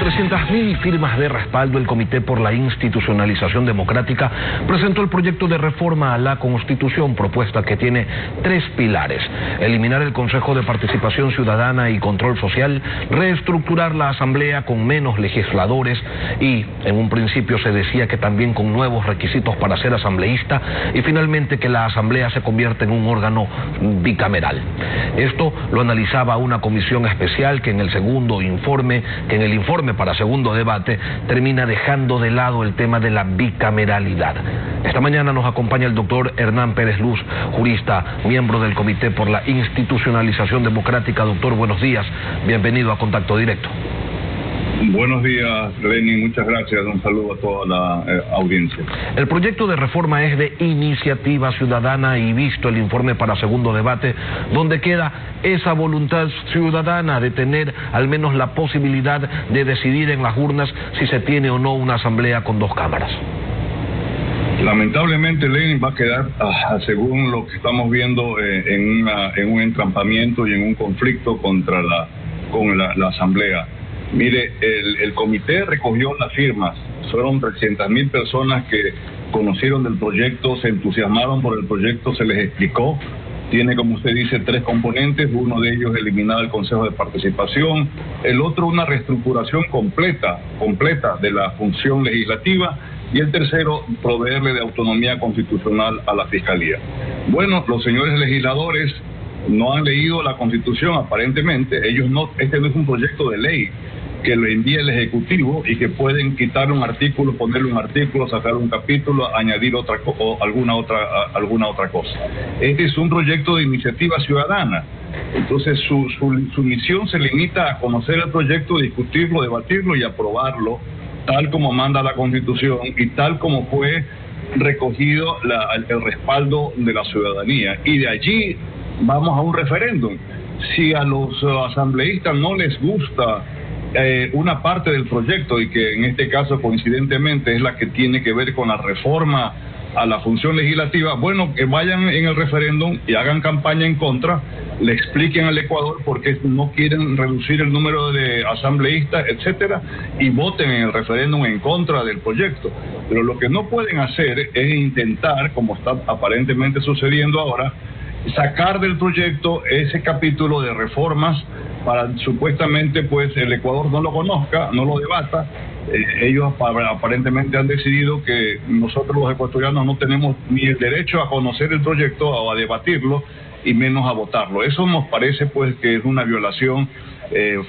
300.000 firmas de respaldo, el Comité por la Institucionalización Democrática presentó el proyecto de reforma a la Constitución, propuesta que tiene 3 pilares: eliminar el Consejo de Participación Ciudadana y Control Social, reestructurar la Asamblea con menos legisladores y, en un principio se decía que también con nuevos requisitos para ser asambleísta, y finalmente que la Asamblea se convierta en un órgano bicameral. Esto lo analizaba una comisión especial que en el informe para segundo debate termina dejando de lado el tema de la bicameralidad. Esta mañana nos acompaña el doctor Hernán Pérez Luz, jurista, miembro del Comité por la Institucionalización Democrática. Doctor, buenos días, bienvenido a Contacto Directo. Buenos días, Lenin, muchas gracias. Un saludo a toda la audiencia. El proyecto de reforma es de iniciativa ciudadana y visto el informe para segundo debate, donde queda esa voluntad ciudadana de tener al menos la posibilidad de decidir en las urnas si se tiene o no una asamblea con 2 cámaras. Lamentablemente, Lenin, va a quedar, según lo que estamos viendo, en un entrampamiento y en un conflicto con la asamblea. Mire, el comité recogió las firmas, fueron 300.000 personas que conocieron del proyecto, se entusiasmaron por el proyecto, se les explicó. Tiene, como usted dice, 3 componentes: uno de ellos eliminar el Consejo de Participación, el otro una reestructuración completa de la función legislativa, y el tercero proveerle de autonomía constitucional a la Fiscalía. Bueno, los señores legisladores no han leído la Constitución, aparentemente. Este no es un proyecto de ley que lo envía el Ejecutivo y que pueden quitar un artículo, ponerle un artículo, sacar un capítulo, añadir alguna otra cosa. Este es un proyecto de iniciativa ciudadana. Entonces su misión se limita a conocer el proyecto, discutirlo, debatirlo y aprobarlo, tal como manda la Constitución y tal como fue recogido el respaldo de la ciudadanía. Y de allí vamos a un referéndum. Si a los asambleístas no les gusta una parte del proyecto, y que en este caso coincidentemente es la que tiene que ver con la reforma a la función legislativa, bueno, que vayan en el referéndum y hagan campaña en contra, le expliquen al Ecuador por qué no quieren reducir el número de asambleístas, etcétera, y voten en el referéndum en contra del proyecto. Pero lo que no pueden hacer es intentar, como está aparentemente sucediendo ahora, sacar del proyecto ese capítulo de reformas para supuestamente pues el Ecuador no lo conozca, no lo debata. Ellos aparentemente han decidido que nosotros los ecuatorianos no tenemos ni el derecho a conocer el proyecto o a debatirlo, y menos a votarlo. Eso nos parece pues que es una violación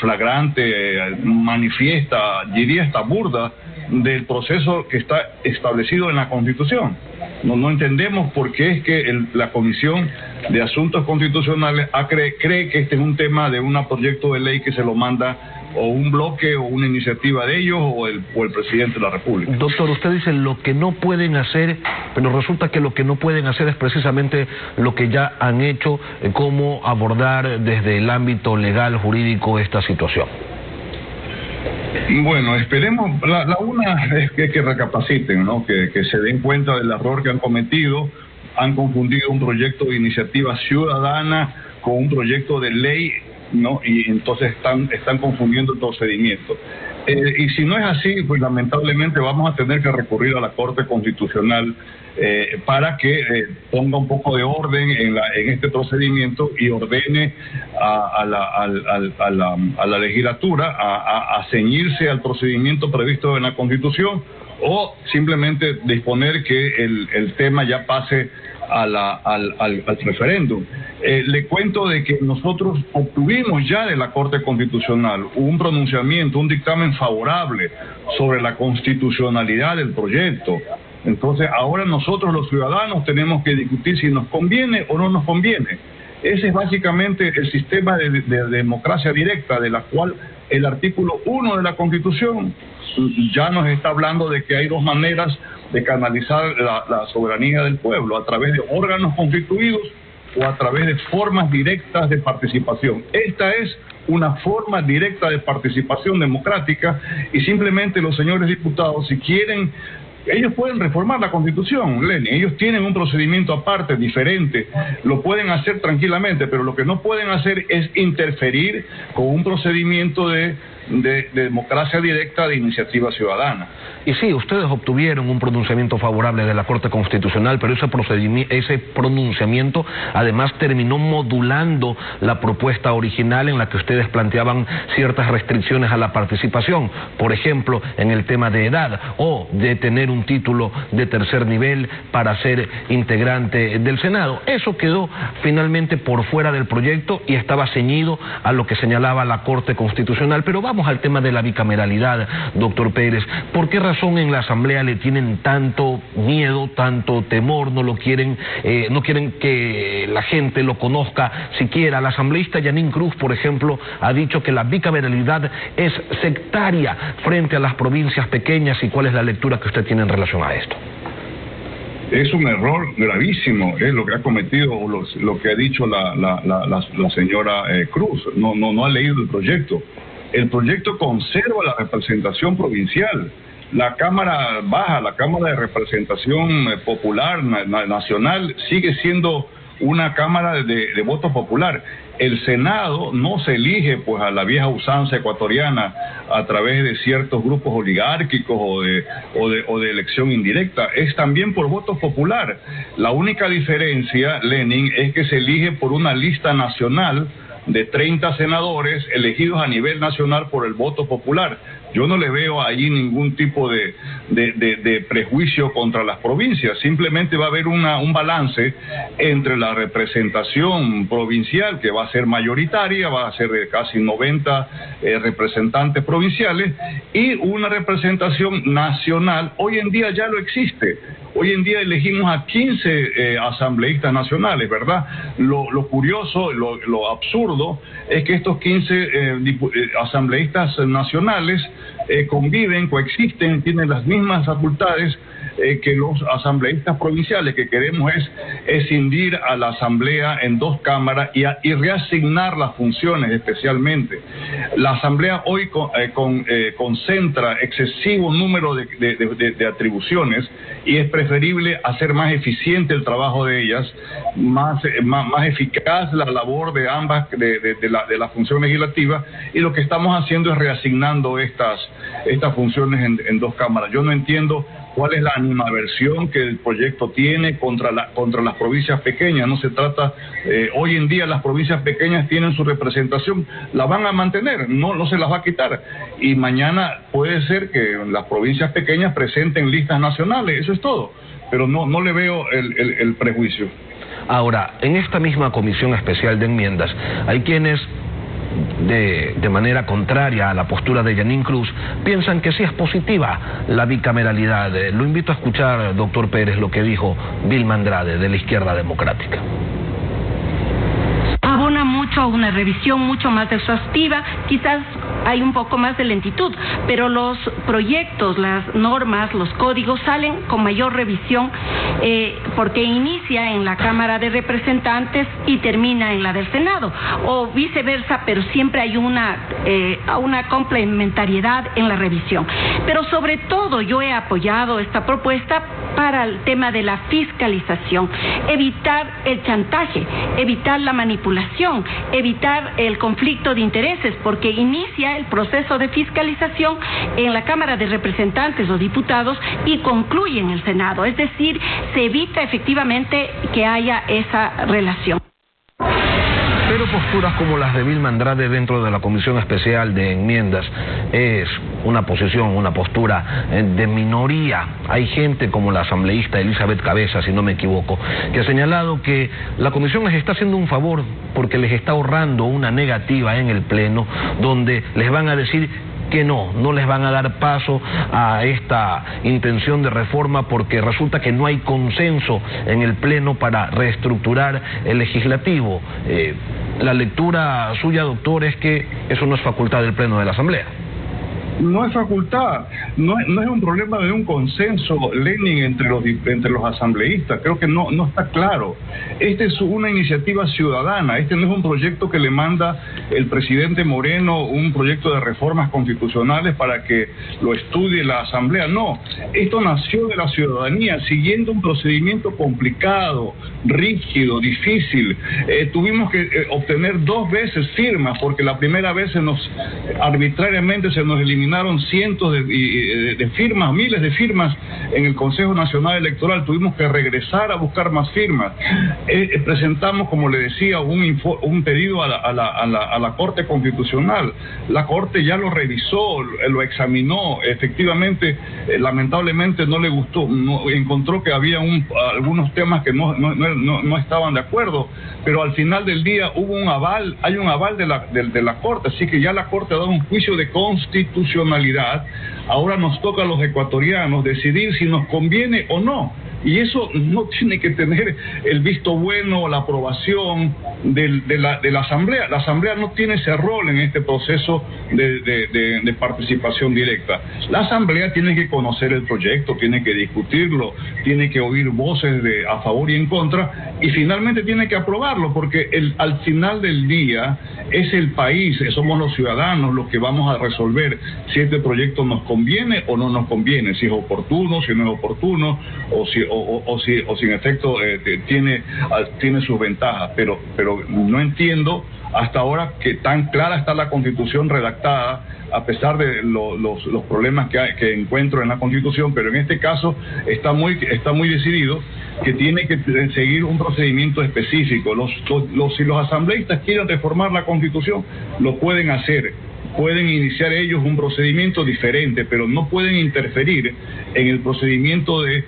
flagrante, manifiesta, diría hasta burda, del proceso que está establecido en la Constitución. No entendemos por qué es que la Comisión de Asuntos Constitucionales cree que este es un tema de un proyecto de ley que se lo manda o un bloque o una iniciativa de ellos o el presidente de la República. Doctor, usted dice lo que no pueden hacer, pero resulta que lo que no pueden hacer es precisamente lo que ya han hecho. ¿Cómo abordar desde el ámbito legal, jurídico, esta situación? Bueno, esperemos, una es que recapaciten, ¿no? Que se den cuenta del error que han cometido. Han confundido un proyecto de iniciativa ciudadana con un proyecto de ley, ¿no? Y entonces están confundiendo el procedimiento. Y si no es así, pues lamentablemente vamos a tener que recurrir a la Corte Constitucional para que ponga un poco de orden en este procedimiento y ordene a la legislatura a ceñirse al procedimiento previsto en la Constitución, o simplemente disponer que el tema ya pase al referéndum. Le cuento de que nosotros obtuvimos ya de la Corte Constitucional un pronunciamiento, un dictamen favorable sobre la constitucionalidad del proyecto. Entonces ahora nosotros los ciudadanos tenemos que discutir si nos conviene o no nos conviene. Ese es básicamente el sistema de democracia directa, de la cual el artículo 1 de la Constitución ya nos está hablando de que hay 2 maneras de canalizar la soberanía del pueblo: a través de órganos constituidos o a través de formas directas de participación. Esta es una forma directa de participación democrática, y simplemente los señores diputados, si quieren, ellos pueden reformar la Constitución, Lenin. Ellos tienen un procedimiento aparte, diferente, lo pueden hacer tranquilamente, pero lo que no pueden hacer es interferir con un procedimiento de de democracia directa de iniciativa ciudadana. Y sí, ustedes obtuvieron un pronunciamiento favorable de la Corte Constitucional, pero ese pronunciamiento además terminó modulando la propuesta original en la que ustedes planteaban ciertas restricciones a la participación, por ejemplo, en el tema de edad o de tener un título de tercer nivel para ser integrante del Senado. Eso quedó finalmente por fuera del proyecto y estaba ceñido a lo que señalaba la Corte Constitucional. Pero vamos al tema de la bicameralidad, doctor Pérez. ¿Por qué razón en la Asamblea le tienen tanto miedo, tanto temor, no quieren que la gente lo conozca siquiera? La asambleísta Yanín Cruz, por ejemplo, ha dicho que la bicameralidad es sectaria frente a las provincias pequeñas. ¿Y cuál es la lectura que usted tiene en relación a esto? Es un error gravísimo, lo que ha cometido, lo que ha dicho la señora Cruz. No ha leído el proyecto. El proyecto conserva la representación provincial. La Cámara Baja, la Cámara de Representación Popular Nacional, sigue siendo una Cámara de voto popular. El Senado no se elige pues a la vieja usanza ecuatoriana a través de ciertos grupos oligárquicos o de elección indirecta, es también por voto popular. La única diferencia, Lenin, es que se elige por una lista nacional de 30 senadores elegidos a nivel nacional por el voto popular. Yo no le veo allí ningún tipo de prejuicio contra las provincias. Simplemente va a haber un balance entre la representación provincial, que va a ser mayoritaria, va a ser de casi 90 representantes provinciales, y una representación nacional. Hoy en día ya lo existe. Hoy en día elegimos a 15 asambleístas nacionales, ¿verdad? Lo curioso, lo absurdo, es que estos 15 asambleístas nacionales conviven, coexisten, tienen las mismas facultades que los asambleístas provinciales. Que queremos es escindir a la asamblea en dos cámaras y reasignar las funciones especialmente. La asamblea hoy concentra excesivo número de atribuciones, y es preferible hacer más eficiente el trabajo de ellas, más eficaz la labor de ambas, de la función legislativa, y lo que estamos haciendo es reasignando estas funciones en dos cámaras. Yo no entiendo cuál es la animadversión que el proyecto tiene contra las provincias pequeñas. No se trata, hoy en día las provincias pequeñas tienen su representación, la van a mantener, no se las va a quitar, y mañana puede ser que las provincias pequeñas presenten listas nacionales, eso es todo, pero no le veo el prejuicio. Ahora, en esta misma comisión especial de enmiendas, hay quienes de manera contraria a la postura de Yanín Cruz piensan que sí es positiva la bicameralidad. Lo invito a escuchar, doctor Pérez, lo que dijo Vilma Andrade de la Izquierda Democrática. Abona mucho a una revisión mucho más exhaustiva, quizás hay un poco más de lentitud, pero los proyectos, las normas, los códigos salen con mayor revisión porque inicia en la Cámara de Representantes y termina en la del Senado, o viceversa, pero siempre hay una complementariedad en la revisión. Pero sobre todo yo he apoyado esta propuesta para el tema de la fiscalización, evitar el chantaje, evitar la manipulación, evitar el conflicto de intereses, porque inicia el proceso de fiscalización en la Cámara de Representantes o Diputados y concluye en el Senado. Es decir, se evita efectivamente que haya esa relación. Pero posturas como las de Vilma Andrade dentro de la Comisión Especial de Enmiendas es una posición, una postura de minoría. Hay gente como la asambleísta Elizabeth Cabeza, si no me equivoco, que ha señalado que la comisión les está haciendo un favor porque les está ahorrando una negativa en el Pleno, donde les van a decir que no les van a dar paso a esta intención de reforma porque resulta que no hay consenso en el Pleno para reestructurar el legislativo. La lectura suya, doctor, es que eso no es facultad del Pleno de la Asamblea. No es facultad. no es un problema de un consenso, Lenin, entre los asambleístas. Creo que no está claro. Esta es una iniciativa ciudadana. Este no es un proyecto que le manda el presidente Moreno, un proyecto de reformas constitucionales para que lo estudie la asamblea. No, esto nació de la ciudadanía, siguiendo un procedimiento complicado, rígido, difícil. Tuvimos que obtener 2 veces firmas, porque la primera vez arbitrariamente se nos eliminaron cientos de firmas, miles de firmas en el Consejo Nacional Electoral. Tuvimos que regresar a buscar más firmas. Presentamos, como le decía, un pedido a la Corte Constitucional. La Corte ya lo revisó, lo examinó. Efectivamente, lamentablemente no le gustó, encontró que había algunos temas que no estaban de acuerdo, pero al final del día hay un aval de la Corte, así que ya la Corte ha dado un juicio de constitucionalidad. Ahora nos toca a los ecuatorianos decidir si nos conviene o no. Y eso no tiene que tener el visto bueno o la aprobación de la Asamblea. La Asamblea no tiene ese rol en este proceso de participación directa. La Asamblea tiene que conocer el proyecto, tiene que discutirlo, tiene que oír voces a favor y en contra, y finalmente tiene que aprobarlo, porque al final del día es el país, somos los ciudadanos los que vamos a resolver si este proyecto nos conviene o no nos conviene, si es oportuno, si no es oportuno, o si en efecto tiene sus ventajas. Pero no entiendo hasta ahora que tan clara está la Constitución redactada, a pesar de los problemas que encuentro en la Constitución, pero en este caso está muy decidido que tiene que seguir un procedimiento específico. Si los asambleístas quieren reformar la Constitución, lo pueden hacer. Pueden iniciar ellos un procedimiento diferente, pero no pueden interferir en el procedimiento de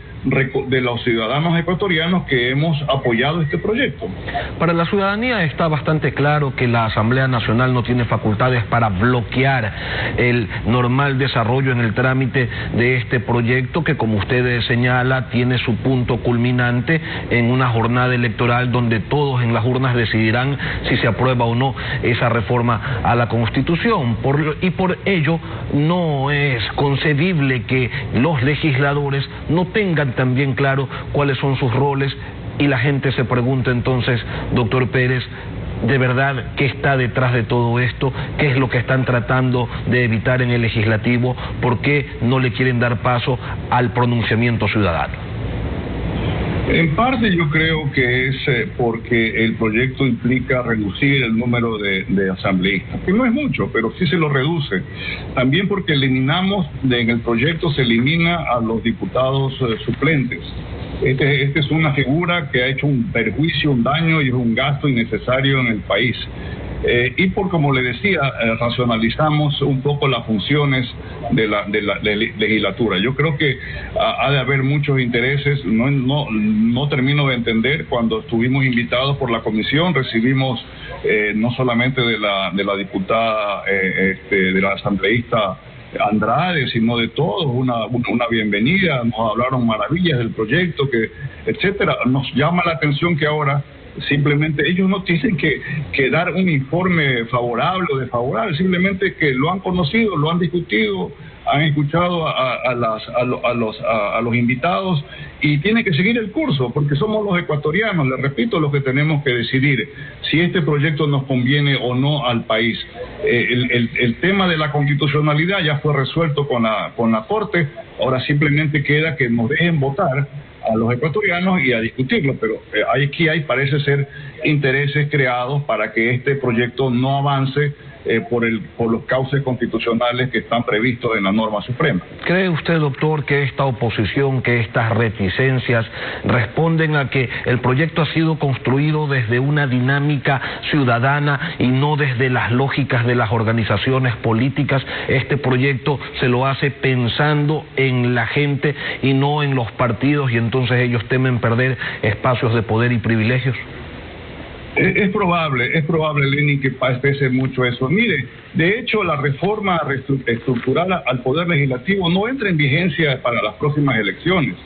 los ciudadanos ecuatorianos que hemos apoyado este proyecto. Para la ciudadanía está bastante claro que la Asamblea Nacional no tiene facultades para bloquear el normal desarrollo en el trámite de este proyecto, que, como usted señala, tiene su punto culminante en una jornada electoral donde todos en las urnas decidirán si se aprueba o no esa reforma a la Constitución. Y por ello no es concebible que los legisladores no tengan también claro cuáles son sus roles, y la gente se pregunta entonces, doctor Pérez, ¿de verdad qué está detrás de todo esto? ¿Qué es lo que están tratando de evitar en el legislativo? ¿Por qué no le quieren dar paso al pronunciamiento ciudadano? En parte yo creo que es porque el proyecto implica reducir el número de asambleístas, que no es mucho, pero sí se lo reduce. También porque en el proyecto se elimina a los diputados suplentes. Este es una figura que ha hecho un perjuicio, un daño y un gasto innecesario en el país. Y como le decía, racionalizamos un poco las funciones de la legislatura. Yo creo que ha de haber muchos intereses. No termino de entender. Cuando estuvimos invitados por la comisión, recibimos no solamente de la diputada, de la asambleísta Andrade, sino de todos, una bienvenida. Nos hablaron maravillas del proyecto, etcétera. Nos llama la atención que ahora simplemente ellos no tienen que dar un informe favorable o desfavorable, simplemente que lo han conocido, lo han discutido, han escuchado a los invitados, y tiene que seguir el curso, porque somos los ecuatorianos, les repito, los que tenemos que decidir si este proyecto nos conviene o no al país. El tema de la constitucionalidad ya fue resuelto con la Corte. Ahora simplemente queda que nos dejen votar a los ecuatorianos y a discutirlo, pero aquí parece ser intereses creados para que este proyecto no avance por los cauces constitucionales que están previstos en la norma suprema. ¿Cree usted, doctor, que esta oposición, que estas reticencias responden a que el proyecto ha sido construido desde una dinámica ciudadana y no desde las lógicas de las organizaciones políticas? Este proyecto se lo hace pensando en la gente y no en los partidos, y entonces ellos temen perder espacios de poder y privilegios. Es probable, Lenin, que pese mucho eso. Mire, de hecho, la reforma estructural al Poder Legislativo no entra en vigencia para las próximas elecciones.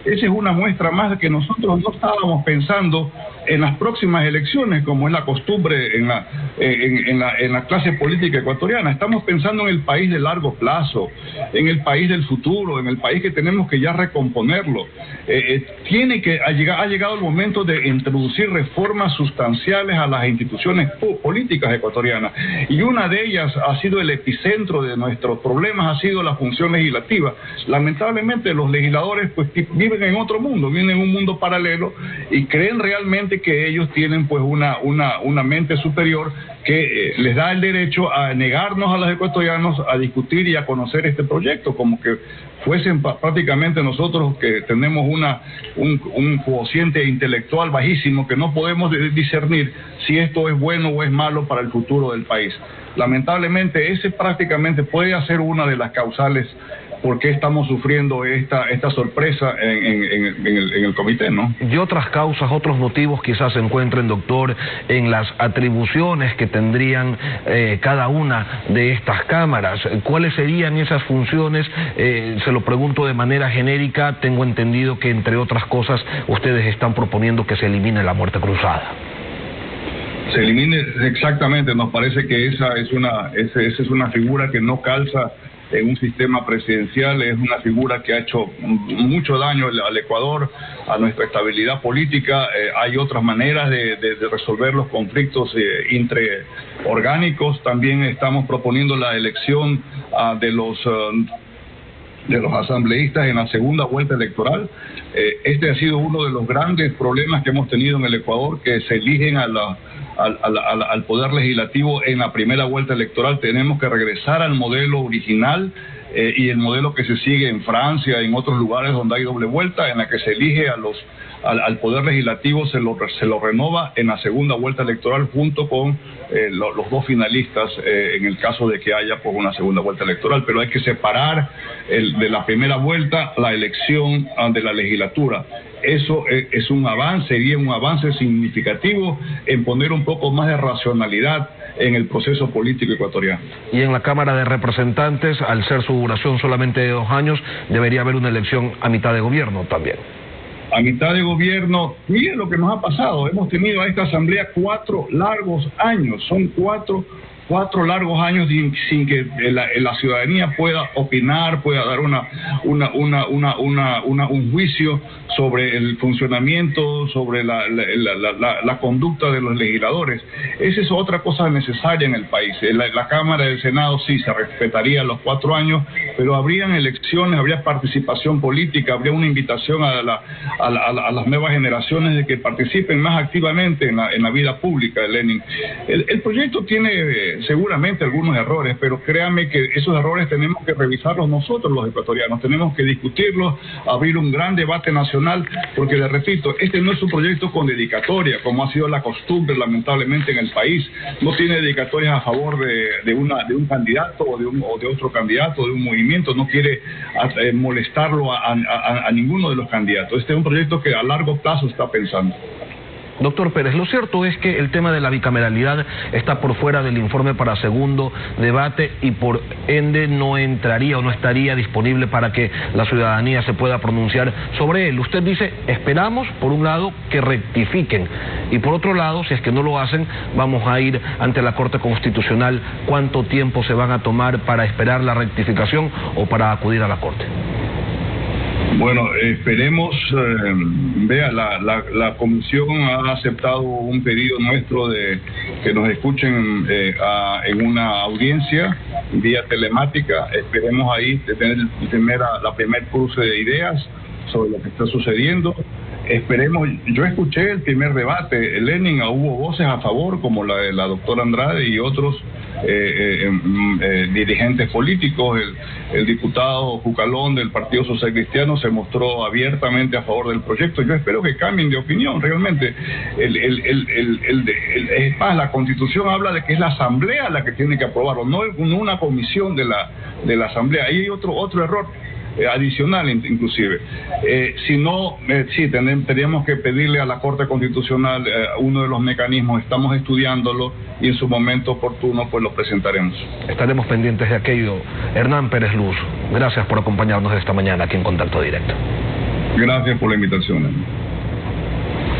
Esa es una muestra más de que nosotros no estábamos pensando en las próximas elecciones, como es la costumbre en la clase política ecuatoriana. Estamos pensando en el país de largo plazo. en el país del futuro, en el país que tenemos que ya recomponerlo. Ha llegado el momento de introducir reformas sustanciales a las instituciones políticas ecuatorianas, y una de ellas ha sido el epicentro de nuestros problemas, ha sido la función legislativa. Lamentablemente los legisladores pues viven en otro mundo, viven en un mundo paralelo y creen realmente que ellos tienen pues una mente superior que les da el derecho a negarnos a los ecuatorianos a discutir y a conocer este proyecto, como que fuesen prácticamente nosotros que tenemos un cociente intelectual bajísimo, que no podemos discernir si esto es bueno o es malo para el futuro del país. Lamentablemente ese prácticamente puede ser una de las causales por qué estamos sufriendo esta sorpresa en el comité, ¿no? Y otras causas, otros motivos quizás se encuentren, doctor, en las atribuciones que tendrían cada una de estas cámaras. ¿Cuáles serían esas funciones? Se lo pregunto de manera genérica. Tengo entendido que, entre otras cosas, ustedes están proponiendo que se elimine la muerte cruzada. Se elimine, exactamente. Nos parece que esa es una figura que no calza en un sistema presidencial, es una figura que ha hecho mucho daño al Ecuador, a nuestra estabilidad política. Hay otras maneras de resolver los conflictos intraorgánicos. También estamos proponiendo la elección de los asambleístas en la segunda vuelta electoral. Este ha sido uno de los grandes problemas que hemos tenido en el Ecuador, que se eligen al poder legislativo en la primera vuelta electoral. Tenemos que regresar al modelo original y el modelo que se sigue en Francia, en otros lugares donde hay doble vuelta, en la que se elige al poder legislativo, se lo renova en la segunda vuelta electoral junto con los dos finalistas, en el caso de que haya pues una segunda vuelta electoral. Pero hay que separar de la primera vuelta la elección de la legislatura. Eso es un avance, sería un avance significativo en poner un poco más de racionalidad en el proceso político ecuatoriano. Y en la Cámara de Representantes, al ser su duración solamente de 2 años, debería haber una elección a mitad de gobierno también. A mitad de gobierno, miren lo que nos ha pasado. Hemos tenido a esta asamblea 4 largos años, son 4 largos años sin que la ciudadanía pueda opinar, pueda dar un juicio sobre el funcionamiento, sobre la conducta de los legisladores. Esa es otra cosa necesaria en el país. La Cámara del Senado sí se respetaría los 4 años, pero habrían elecciones, habría participación política, habría una invitación a las nuevas generaciones de que participen más activamente en la vida pública, Lenin. El proyecto tiene seguramente algunos errores, pero créanme que esos errores tenemos que revisarlos nosotros los ecuatorianos, tenemos que discutirlos, abrir un gran debate nacional, porque les repito, este no es un proyecto con dedicatoria, como ha sido la costumbre lamentablemente en el país. No tiene dedicatorias a favor de un candidato o de otro candidato, de un movimiento, no quiere molestarlo a ninguno de los candidatos. Este es un proyecto que a largo plazo está pensando. Doctor Pérez, lo cierto es que el tema de la bicameralidad está por fuera del informe para segundo debate y por ende no entraría o no estaría disponible para que la ciudadanía se pueda pronunciar sobre él. Usted dice, esperamos por un lado que rectifiquen y por otro lado, si es que no lo hacen, vamos a ir ante la Corte Constitucional. ¿Cuánto tiempo se van a tomar para esperar la rectificación o para acudir a la Corte? Bueno, esperemos. Vea, la comisión ha aceptado un pedido nuestro de que nos escuchen en una audiencia vía telemática. Esperemos ahí tener la primer cruce de ideas sobre lo que está sucediendo. Esperemos. Yo escuché el primer debate, Lenin, hubo voces a favor, como la de la doctora Andrade y otros dirigentes políticos. El diputado Jucalón del Partido Social Cristiano se mostró abiertamente a favor del proyecto. Yo espero que cambien de opinión realmente. Es más, la Constitución habla de que es la Asamblea la que tiene que aprobarlo, no una comisión de la Asamblea. Ahí hay otro error adicional inclusive. Si no, sí, tendríamos que pedirle a la Corte Constitucional uno de los mecanismos. Estamos estudiándolo y en su momento oportuno pues lo presentaremos. Estaremos pendientes de aquello. Hernán Pérez Luz, gracias por acompañarnos esta mañana aquí en Contacto Directo. Gracias por la invitación.